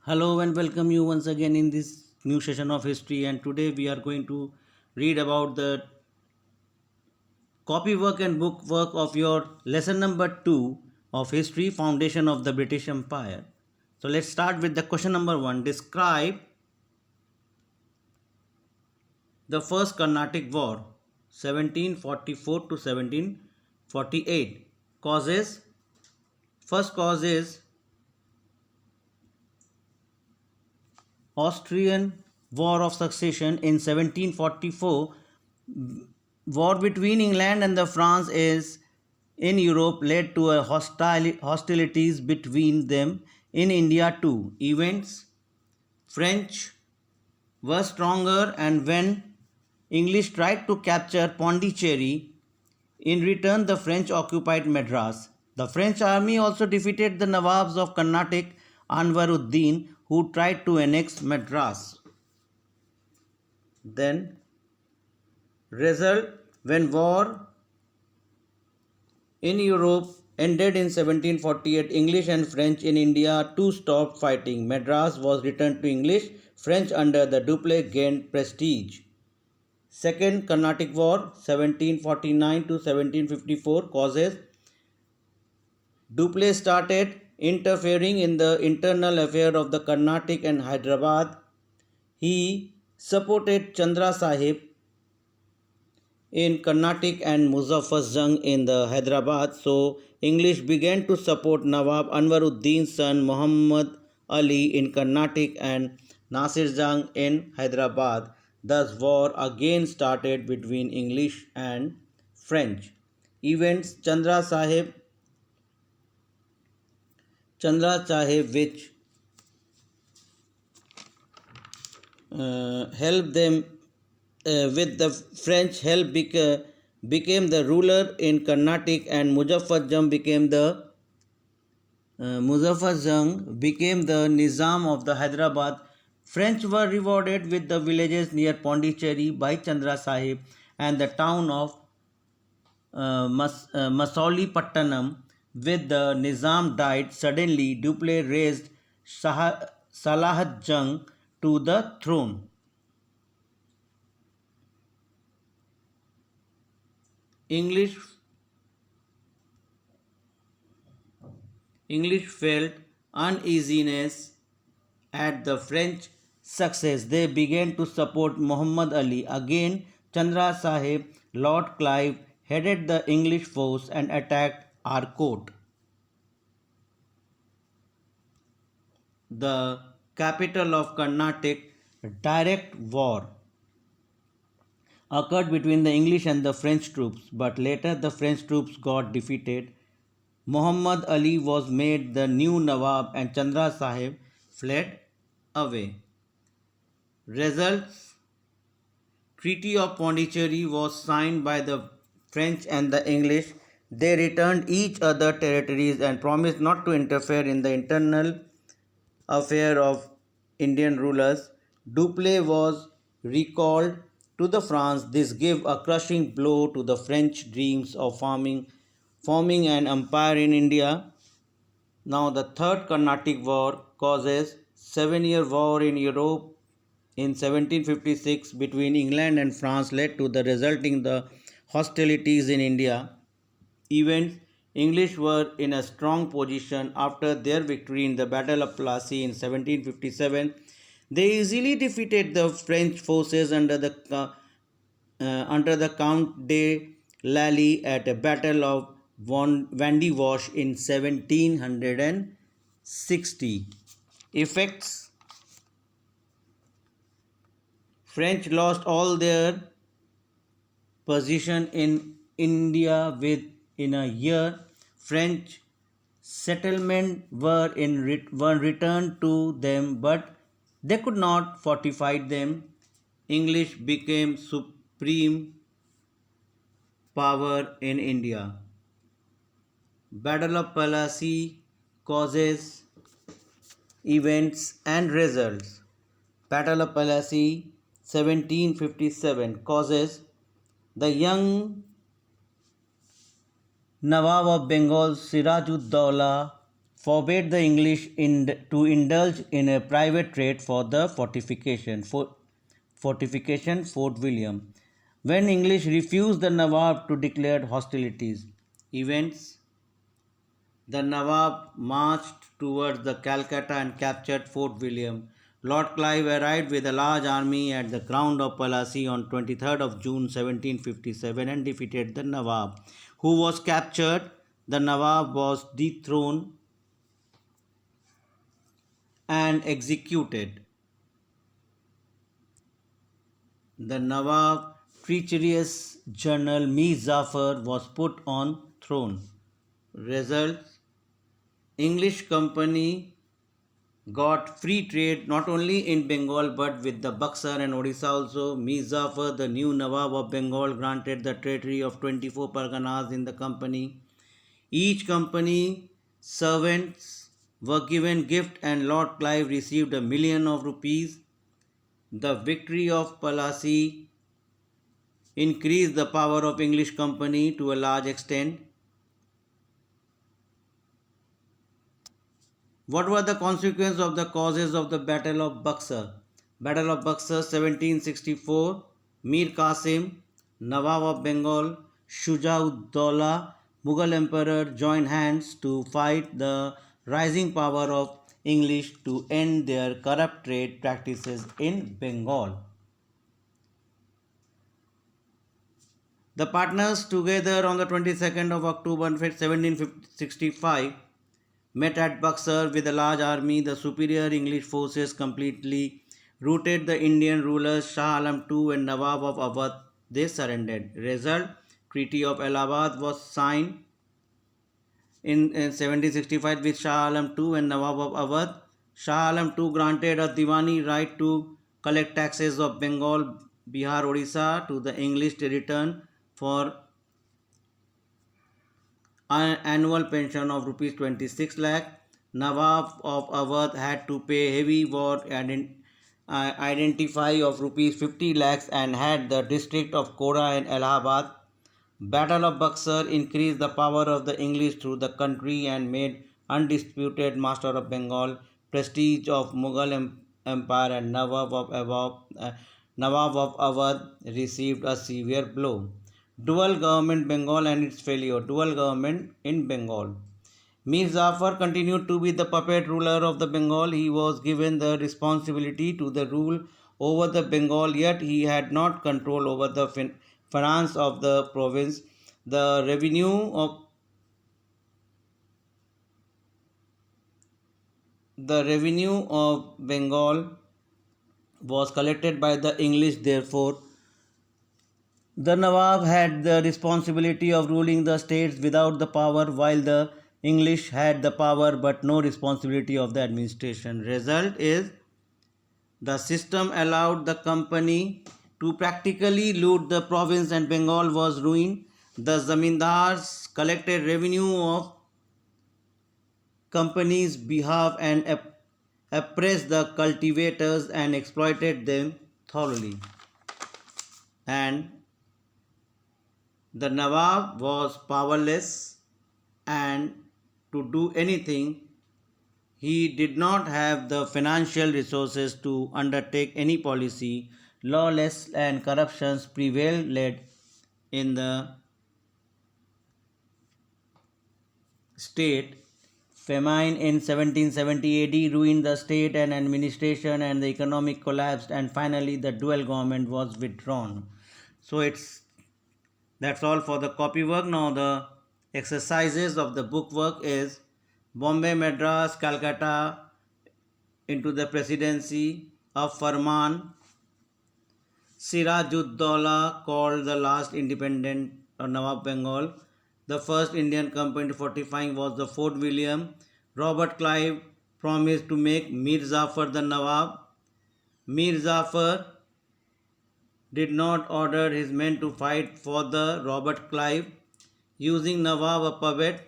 Hello and welcome you once again in this new session of history, and today we are going to read about the copy work and book work of your lesson number 2 of history, foundation of the British Empire. So let's start with the question number 1. Describe the first Carnatic War 1744 to 1748. Causes. First cause is Austrian War of Succession in 1744. War between England and the France is in Europe led to a hostilities between them in India too. Events. French were stronger, and when English tried to capture Pondicherry, in return the French occupied Madras. The French army also defeated the Nawabs of Carnatic, Anwaruddin, who tried to annex Madras. Then result, when war in Europe ended in 1748, English and French in India too stopped fighting. Madras was returned to English. French under the Dupleix gained prestige. Second Carnatic War 1749 to 1754. Causes. Dupleix started interfering in the internal affair of the Carnatic and Hyderabad. He supported Chandra Sahib in Carnatic and Muzaffar Jung in the Hyderabad, so English began to support Nawab Anwaruddin's son Muhammad Ali in Carnatic and Nasir Jung in Hyderabad. Thus war again started between English and French. Events. Chandra Sahib, which helped them with the French help, became the ruler in Carnatic, and Muzaffar Jung became the Nizam of the Hyderabad. French were rewarded with the villages near Pondicherry by Chandra Sahib and the town of Masauli Pattanam. With the Nizam died suddenly, Dupleix raised Salah Jung to the throne. English felt uneasiness at the French success. They began to support Muhammad Ali. Again, Chandra Sahib, Lord Clive, headed the English force and attacked Arcot, the capital of Carnatic. Direct war occurred between the English and the French troops, but later the French troops got defeated. Muhammad Ali was made the new Nawab and Chandra Sahib fled away. Results. Treaty of Pondicherry was signed by the French and the English. They returned each other territories and promised not to interfere in the internal affair of Indian rulers. Dupleix was recalled to the France. This gave a crushing blow to the French dreams of forming an empire in India. Now the Third Carnatic War. Causes. 7-year war in Europe in 1756 between England and France led to the resulting the hostilities in India. Events. English were in a strong position after their victory in the Battle of Plassey in 1757. They easily defeated the French forces under the Count de Lally at a Battle of Vandewash in 1760. Effects. French lost all their position in India within a year. French settlements were returned to them, but they could not fortify them. English became supreme power in India. Battle of Plassey. Causes, events and results. Battle of Plassey 1757. Causes. The young Nawab of Bengal Sirajud Dowlah forbade the English to indulge in a private trade for the fortification Fort William. When English refused the Nawab to declare hostilities, events the Nawab marched towards the Calcutta and captured Fort William. Lord Clive arrived with a large army at the ground of Palasi on 23rd of June 1757 and defeated the Nawab, who was captured. The Nawab was dethroned and executed. The Nawab treacherous general Mir Jafar was put on throne. Results: English company got free trade not only in Bengal but with the Buxar and Odisha also. Mir Jafar, the new Nawab of Bengal, granted the territory of 24 Parganas in the company. Each company servants were given gift and Lord Clive received 1,000,000 of rupees. The victory of Palasi increased the power of English company to a large extent. What were the consequences of the causes of the Battle of Buxar? Battle of Buxar 1764. Mir Qasim, Nawab of Bengal, Shuja-ud-Dawla, Mughal Emperor joined hands to fight the rising power of English to end their corrupt trade practices in Bengal. The partners together on the 22nd of October 1765 met at Buxar with a large army. The superior English forces completely routed the Indian rulers Shah Alam II and Nawab of Awadh. They surrendered. Result: Treaty of Allahabad was signed in 1765 with Shah Alam II and Nawab of Awadh. Shah Alam II granted a Diwani right to collect taxes of Bengal, Bihar, Odisha to the English to return for an annual pension of rupees 26 lakh. Nawab of Awadh had to pay heavy war identify of rupees 50 lakhs and had the district of Kora and Allahabad. Battle of Buxar increased the power of the English through the country and made undisputed master of Bengal. Prestige of Mughal Empire and Nawab of Awadh received a severe blow. Dual government Bengal and its failure. Dual government in Bengal. Mir Jafar continued to be the puppet ruler of the Bengal. He was given the responsibility to the rule over the Bengal, yet he had not control over the finance of the province. The revenue of Bengal was collected by the English. Therefore, the Nawab had the responsibility of ruling the states without the power, while the English had the power but no responsibility of the administration. Result is the system allowed the company to practically loot the province and Bengal was ruined. The zamindars collected revenue of company's behalf and oppressed the cultivators and exploited them thoroughly. And the Nawab was powerless and to do anything. He did not have the financial resources to undertake any policy. Lawlessness and corruption prevailed, led in the state. Famine in 1770 AD ruined the state and administration, and the economic collapsed, and finally the dual government was withdrawn. So that's all for the copy work. Now the exercises of the book work is Bombay, Madras, Calcutta into the presidency of Farman. Siraj-ud-Dawla called the last independent Nawab Bengal. The first Indian company fortifying was the Fort William. Robert Clive promised to make Mir Jafar the Nawab. Mir Jafar did not order his men to fight for the Robert Clive. Using Nawab, a puppet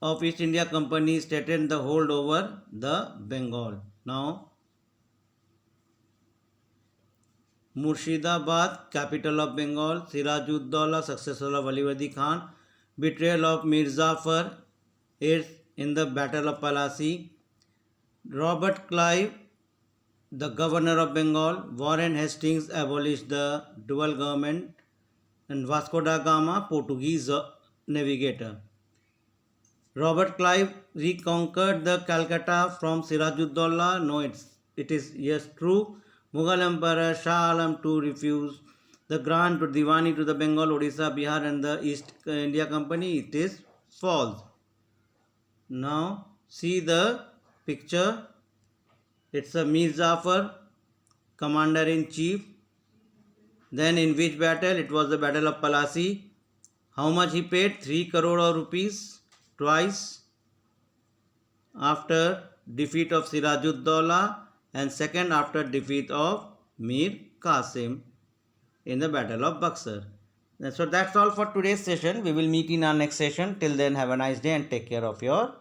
of East India Company, stated the hold over the Bengal. Now, Murshidabad, capital of Bengal. Siraj-ud-Dawla, successor of Ali Khan. Betrayal of Mir Jafar. Its in the Battle of Plassey. Robert Clive, the governor of Bengal. Warren Hastings abolished the dual government. And Vasco da Gama, Portuguese navigator. Robert Clive reconquered the Calcutta from Sirajuddaulah. No, it is yes true. Mughal Emperor Shah Alam II refused the grant to Diwani to the Bengal, Odisha, Bihar and the East India Company. It is false. Now see the picture. It's a Mir Jafar, commander in chief. Then in which battle? It was the Battle of Plassey. How much he paid? 3 crore of rupees twice. After defeat of Sirajuddaulah and second after defeat of Mir Qasim in the Battle of Buxar. So that's all for today's session. We will meet in our next session. Till then, have a nice day and take care of your